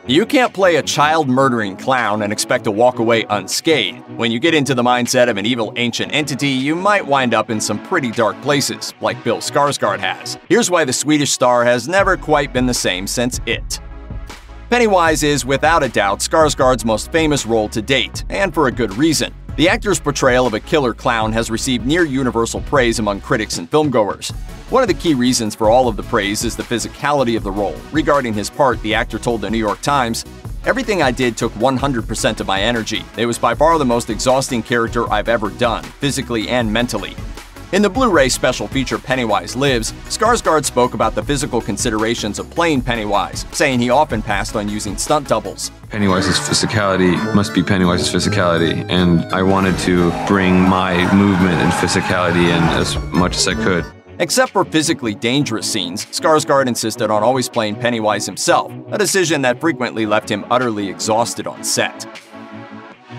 You can't play a child-murdering clown and expect to walk away unscathed. When you get into the mindset of an evil ancient entity, you might wind up in some pretty dark places, like Bill Skarsgård has. Here's why the Swedish star has never quite been the same since It. Pennywise is, without a doubt, Skarsgård's most famous role to date, and for a good reason. The actor's portrayal of a killer clown has received near-universal praise among critics and filmgoers. One of the key reasons for all of the praise is the physicality of the role. Regarding his part, the actor told the New York Times, "Everything I did took 100% of my energy. It was by far the most exhausting character I've ever done, physically and mentally." In the Blu-ray special feature Pennywise Lives, Skarsgård spoke about the physical considerations of playing Pennywise, saying he often passed on using stunt doubles. Pennywise's physicality must be Pennywise's physicality, and I wanted to bring my movement and physicality in as much as I could. Except for physically dangerous scenes, Skarsgård insisted on always playing Pennywise himself, a decision that frequently left him utterly exhausted on set.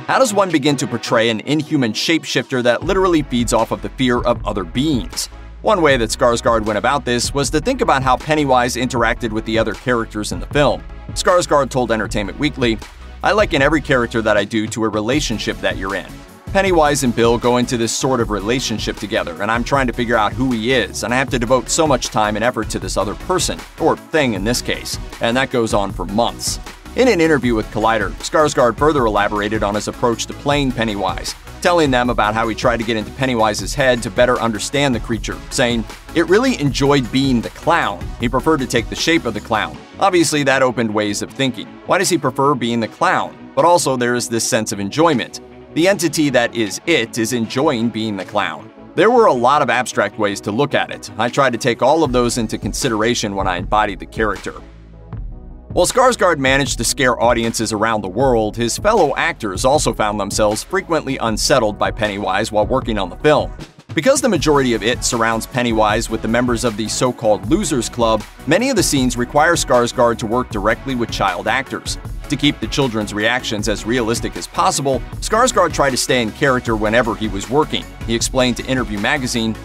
How does one begin to portray an inhuman shapeshifter that literally feeds off of the fear of other beings? One way that Skarsgård went about this was to think about how Pennywise interacted with the other characters in the film. Skarsgård told Entertainment Weekly, "I liken every character that I do to a relationship that you're in. Pennywise and Bill go into this sort of relationship together, and I'm trying to figure out who he is, and I have to devote so much time and effort to this other person, or thing in this case, and that goes on for months." In an interview with Collider, Skarsgård further elaborated on his approach to playing Pennywise, telling them about how he tried to get into Pennywise's head to better understand the creature, saying, "It really enjoyed being the clown. He preferred to take the shape of the clown. Obviously, that opened ways of thinking. Why does he prefer being the clown? But also there is this sense of enjoyment. The entity that is It is enjoying being the clown." There were a lot of abstract ways to look at it. I tried to take all of those into consideration when I embodied the character. While Skarsgård managed to scare audiences around the world, his fellow actors also found themselves frequently unsettled by Pennywise while working on the film. Because the majority of It surrounds Pennywise with the members of the so-called Losers Club, many of the scenes require Skarsgård to work directly with child actors. To keep the children's reactions as realistic as possible, Skarsgård tried to stay in character whenever he was working. He explained to Interview magazine,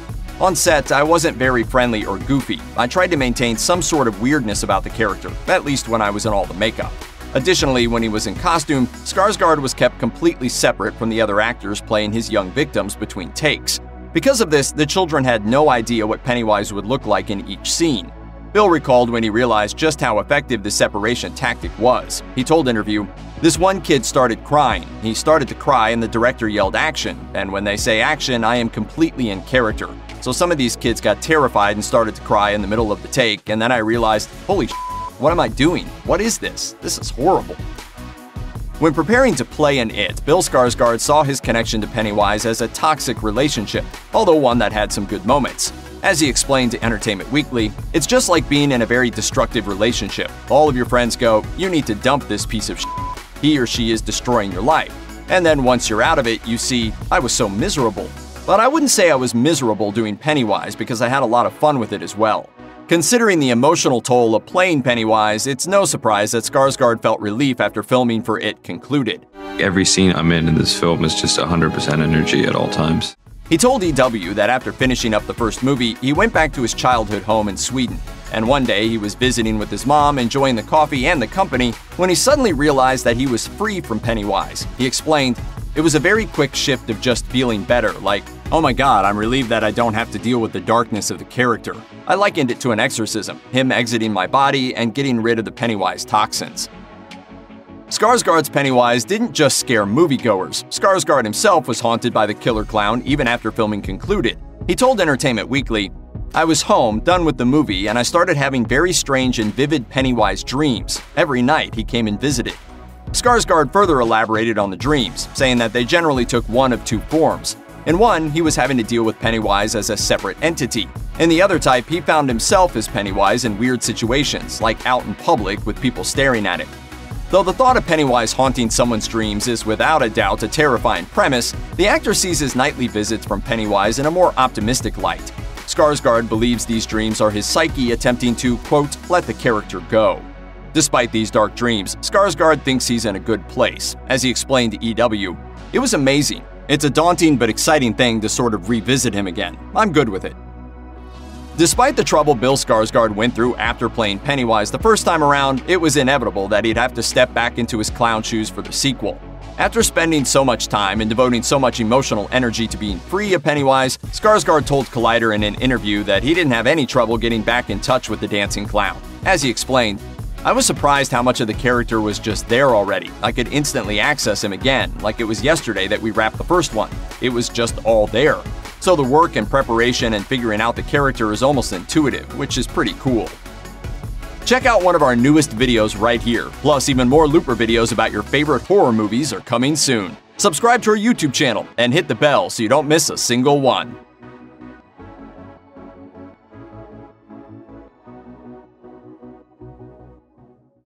"On set, I wasn't very friendly or goofy. I tried to maintain some sort of weirdness about the character, at least when I was in all the makeup." Additionally, when he was in costume, Skarsgård was kept completely separate from the other actors playing his young victims between takes. Because of this, the children had no idea what Pennywise would look like in each scene. Bill recalled when he realized just how effective the separation tactic was. He told Interview, "This one kid started crying. He started to cry and the director yelled action, and when they say action, I am completely in character. So some of these kids got terrified and started to cry in the middle of the take, and then I realized, holy shit, what am I doing? What is this? This is horrible." When preparing to play in It, Bill Skarsgård saw his connection to Pennywise as a toxic relationship, although one that had some good moments. As he explained to Entertainment Weekly, "It's just like being in a very destructive relationship. All of your friends go, 'You need to dump this piece of shit. He or she is destroying your life.' And then once you're out of it, you see, I was so miserable. But I wouldn't say I was miserable doing Pennywise because I had a lot of fun with it as well." Considering the emotional toll of playing Pennywise, it's no surprise that Skarsgård felt relief after filming for It concluded. Every scene I'm in this film is just 100% energy at all times. He told EW that after finishing up the first movie, he went back to his childhood home in Sweden. And one day, he was visiting with his mom, enjoying the coffee and the company, when he suddenly realized that he was free from Pennywise. He explained, "It was a very quick shift of just feeling better, like, oh my god, I'm relieved that I don't have to deal with the darkness of the character. I likened it to an exorcism, him exiting my body and getting rid of the Pennywise toxins." Skarsgård's Pennywise didn't just scare moviegoers. Skarsgård himself was haunted by the killer clown even after filming concluded. He told Entertainment Weekly, "I was home, done with the movie, and I started having very strange and vivid Pennywise dreams. Every night he came and visited." Skarsgård further elaborated on the dreams, saying that they generally took one of two forms. In one, he was having to deal with Pennywise as a separate entity. In the other type, he found himself as Pennywise in weird situations, like out in public with people staring at him. Though the thought of Pennywise haunting someone's dreams is without a doubt a terrifying premise, the actor sees his nightly visits from Pennywise in a more optimistic light. Skarsgård believes these dreams are his psyche attempting to, quote, let the character go. Despite these dark dreams, Skarsgård thinks he's in a good place. As he explained to EW, "It was amazing. It's a daunting but exciting thing to sort of revisit him again. I'm good with it." Despite the trouble Bill Skarsgård went through after playing Pennywise the first time around, it was inevitable that he'd have to step back into his clown shoes for the sequel. After spending so much time and devoting so much emotional energy to being free of Pennywise, Skarsgård told Collider in an interview that he didn't have any trouble getting back in touch with the dancing clown. As he explained, "I was surprised how much of the character was just there already. I could instantly access him again, like it was yesterday that we wrapped the first one. It was just all there. So the work and preparation and figuring out the character is almost intuitive, which is pretty cool." Check out one of our newest videos right here. Plus, even more Looper videos about your favorite horror movies are coming soon. Subscribe to our YouTube channel and hit the bell so you don't miss a single one.